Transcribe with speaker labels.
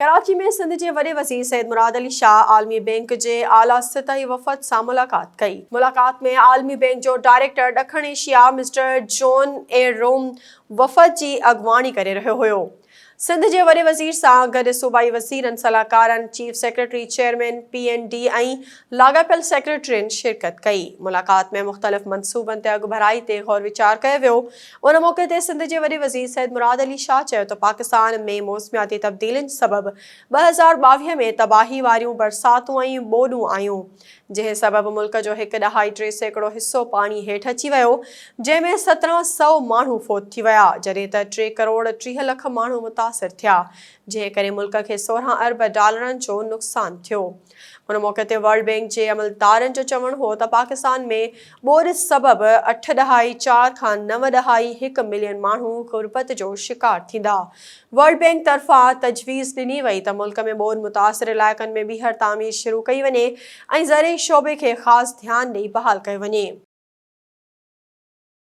Speaker 1: कराची में सिंध के वॾे वज़ीर सैयद मुराद अली शाह आलमी बैंक के आला सतही वफ़द से मुलाकात कई। मुलाकात में आलमी बैंक जो डायरेक्टर ॾखण एशिया मिस्टर जॉन ए रोम वफ़द की अगवानी करे रहियो हुयो। सिंध के वॾे वज़ीर सां गॾु सूबाई वज़ीरनि, सलाहकारनि, चीफ सेक्रेटरी, चेयरमैन PND ऐं लाॻापियल सेक्रेटरियुनि शिरकत कई। मुलाकात में मुख़्तलिफ़ मनसूबनि ते अॻुभराई ते गौर वीचार कयो वियो। उन मौक़े ते सिंध के वॾे वज़ीर सैयद मुराद अली शाह चयो त पाकिस्तान में मौसमियाती तब्दीलियुनि सबबि 2022 में तबाही वारियूं बरसातूं ऐं ॿोॾूं आयूं, जंहिं सबबि मुल्क जो 1.3% हिस्सो पाणी हेठि अची वियो, जंहिं में 1700 माण्हू फ़ौत थी विया, जॾहिं त 3 करोड़ 30 लख माण्हू मुतासिर थिया, जंहिं करे मुल्क खे 16 अरब डॉलरनि जो नुक़सान थियो। उन मौक़े ते वर्ल्ड बैंक जे अमलदारनि जो चवणु हो त पाकिस्तान में ॿोॾि सबबि 8.4 खां 9.1 मिलियन माण्हू गुरबत जो शिकार थींदा। वर्ल्ड बैंक तरफ़ां तजवीज़ ॾिनी वई त मुल्क में ॿोॾि मुतासिर इलाइक़नि में ॿीहर तामीर शुरू कई वञे ऐं ज़रई शोबे खे ख़ासि ध्यानु ॾेई बहाल कयो वञे।